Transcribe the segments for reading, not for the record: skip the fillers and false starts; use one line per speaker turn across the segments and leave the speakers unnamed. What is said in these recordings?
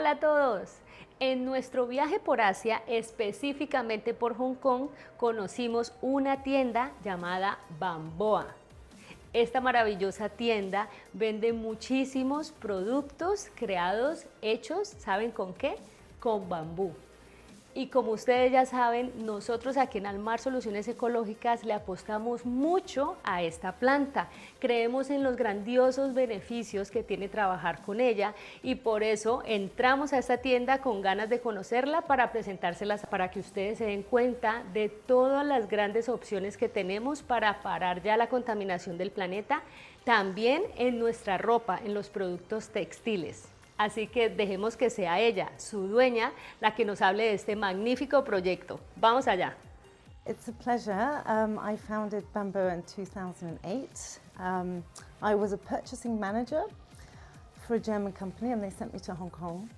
Hola a todos. En nuestro viaje por Asia, específicamente por Hong Kong, conocimos una tienda llamada Bamboa. Esta maravillosa tienda vende muchísimos productos creados, hechos, ¿saben con qué? Con bambú. Y como ustedes ya saben, nosotros aquí en Almar Soluciones Ecológicas le apostamos mucho a esta planta. Creemos en los grandiosos beneficios que tiene trabajar con ella y por eso entramos a esta tienda con ganas de conocerla para presentárselas, para que ustedes se den cuenta de todas las grandes opciones que tenemos para parar ya la contaminación del planeta, también en nuestra ropa, en los productos textiles. Así que dejemos que sea ella, su dueña, la que nos hable de este magnífico proyecto. Vamos allá.
It's a pleasure. I founded Bamboa in 2008. I was a purchasing manager for a German company and they sent me to Hong Kong.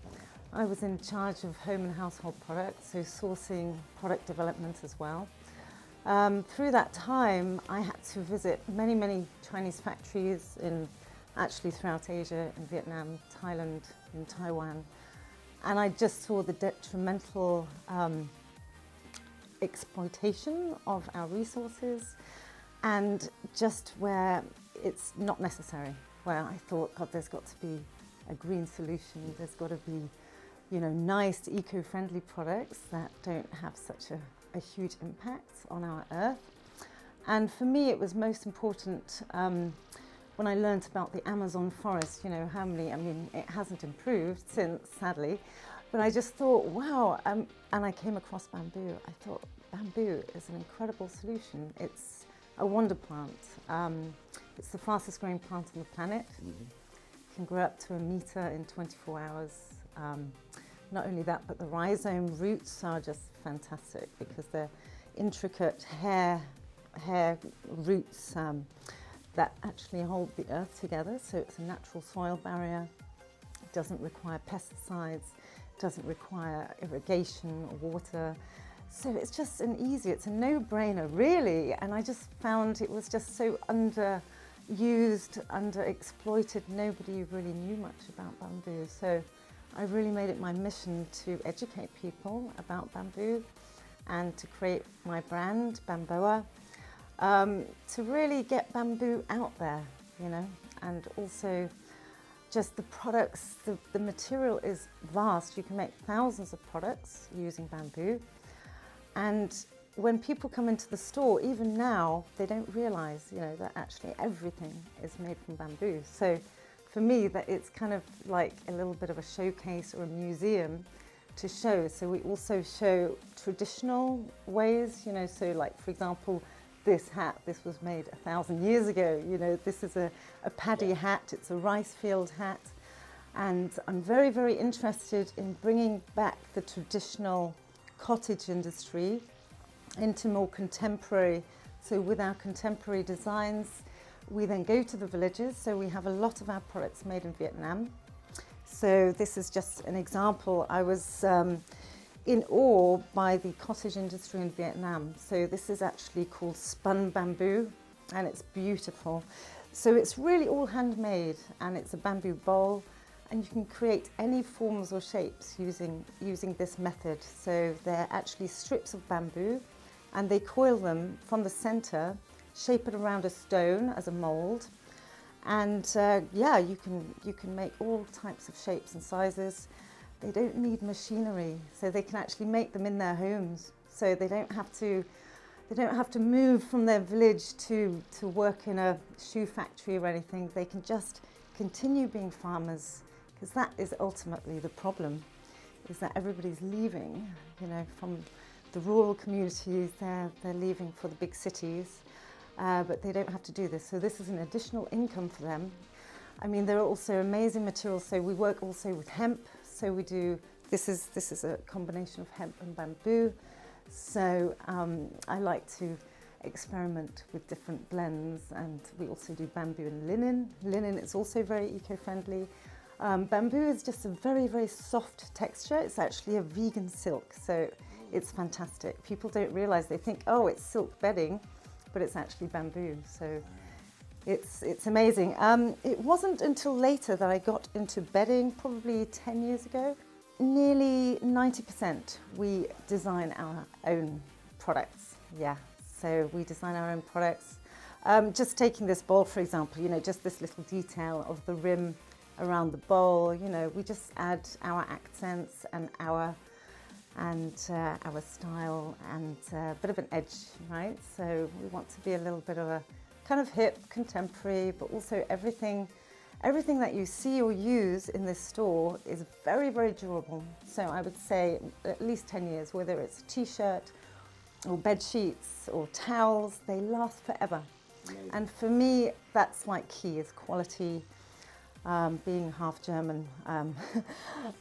I was in charge of home and household products, so sourcing product development as well. Through that time, I had to visit many Chinese factories actually throughout Asia, in Vietnam, Thailand, in Taiwan. And I just saw the detrimental exploitation of our resources and just where it's not necessary, where I thought, God, there's got to be a green solution. There's got to be, nice eco-friendly products that don't have such a huge impact on our earth. And for me, it was most important when I learnt about the Amazon forest, it hasn't improved since, sadly, but I just thought, wow, and I came across bamboo. I thought, bamboo is an incredible solution. It's a wonder plant. It's the fastest growing plant on the planet. It can grow up to 1 meter in 24 hours. Not only that, but the rhizome roots are just fantastic because they're intricate hair roots that actually hold the earth together, so it's a natural soil barrier. It doesn't require pesticides, it doesn't require irrigation or water. So it's just it's a no-brainer really, and I just found it was just so underused, underexploited. Nobody really knew much about bamboo, so I really made it my mission to educate people about bamboo and to create my brand, Bamboa. To really get bamboo out there, and also just the products, the material is vast. You can make thousands of products using bamboo. And when people come into the store, even now, they don't realize, that actually everything is made from bamboo. So for me, that it's kind of like a little bit of a showcase or a museum to show. So we also show traditional ways, so like, for example, this hat, this was made 1,000 years ago. This is a paddy hat, it's a rice field hat. And I'm very interested in bringing back the traditional cottage industry into more contemporary. So with our contemporary designs, we then go to the villages. So we have a lot of our products made in Vietnam. So this is just an example. I was in awe by the cottage industry in Vietnam. So this is actually called spun bamboo and it's beautiful. So it's really all handmade and it's a bamboo bowl and you can create any forms or shapes using this method. So they're actually strips of bamboo and they coil them from the center, shape it around a stone as a mold. And you can make all types of shapes and sizes. They don't need machinery, so they can actually make them in their homes. So they don't have to move from their village to work in a shoe factory or anything. They can just continue being farmers, because that is ultimately the problem, is that everybody's leaving, from the rural communities, they're leaving for the big cities, but they don't have to do this. So this is an additional income for them. I mean, there are also amazing materials. So we work also with hemp. So we do, this is a combination of hemp and bamboo. So I like to experiment with different blends, and we also do bamboo and linen. Linen is also very eco-friendly. Bamboo is just a very soft texture. It's actually a vegan silk, so it's fantastic. People don't realize, they think, oh, it's silk bedding, but it's actually bamboo. So it's amazing. It wasn't until later that I got into bedding, probably 10 years ago. nearly 90% we design our own products, yeah. So we design our own products. Just taking this bowl, for example, you know, just this little detail of the rim around the bowl, you know, we just add our accents and our style and a bit of an edge, right? So we want to be a little bit of a kind of hip, contemporary, but also everything that you see or use in this store is very, very durable. So I would say at least 10 years, whether it's a t-shirt or bed sheets or towels, they last forever. Amazing. And for me, that's like key, is quality. Being half German,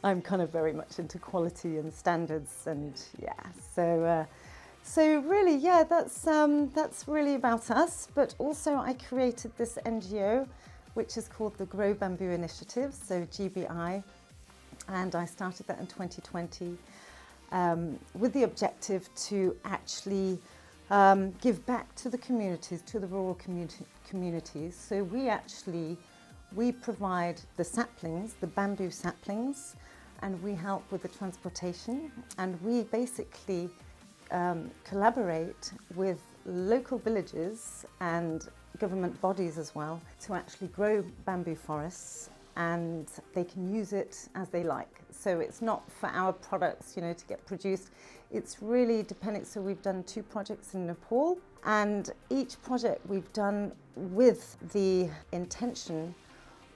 I'm kind of very much into quality and standards, and yeah, so really, yeah, that's really about us. But also I created this NGO, which is called the Grow Bamboo Initiative, so GBI, and I started that in 2020 with the objective to actually give back to the communities, to the rural communities. So we provide the saplings, the bamboo saplings, and we help with the transportation, and we basically collaborate with local villages and government bodies as well to actually grow bamboo forests, and they can use it as they like. So it's not for our products, you know, to get produced. It's really dependent. So we've done 2 projects in Nepal, and each project we've done with the intention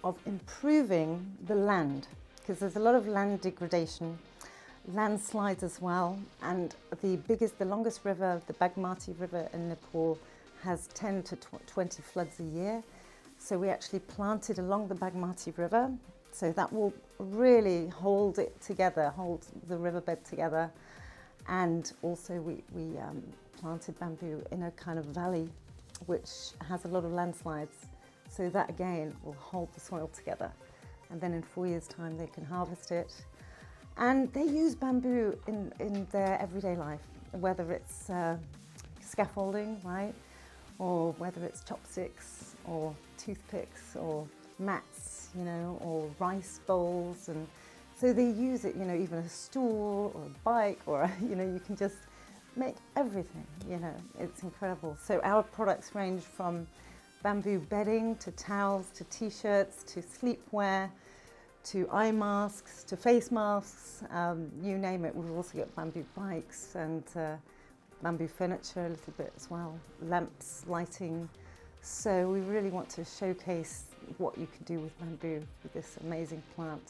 of improving the land, because there's a lot of land degradation, landslides as well, and the longest river, the Bagmati River in Nepal, has 10 to 20 floods a year. So we actually planted along the Bagmati River, so that will really hold it together, hold the riverbed together. And also we planted bamboo in a kind of valley which has a lot of landslides. So that again will hold the soil together, and then in 4 years' time they can harvest it. And they use bamboo in their everyday life, whether it's scaffolding, right, or whether it's chopsticks or toothpicks or mats, you know, or rice bowls. And so they use it, you know, even a stool or a bike, or you know, you can just make everything, you know. It's incredible. So our products range from bamboo bedding, to towels, to t-shirts, to sleepwear, to eye masks, to face masks, you name it. We've also got bamboo bikes and bamboo furniture a little bit as well, lamps, lighting. So we really want to showcase what you can do with bamboo, with this amazing plant.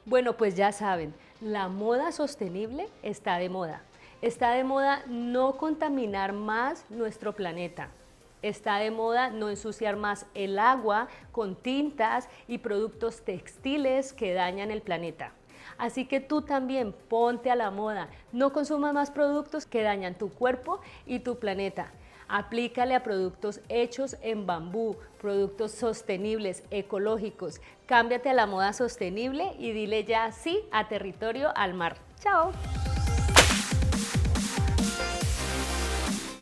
Bueno, pues ya saben, la moda sostenible está de moda. Está de moda no contaminar más nuestro planeta. Está de moda no ensuciar más el agua con tintas y productos textiles que dañan el planeta. Así que tú también ponte a la moda, no consumas más productos que dañan tu cuerpo y tu planeta. Aplícale a productos hechos en bambú, productos sostenibles, ecológicos. Cámbiate a la moda sostenible y dile ya sí a Territorio al Mar. ¡Chao!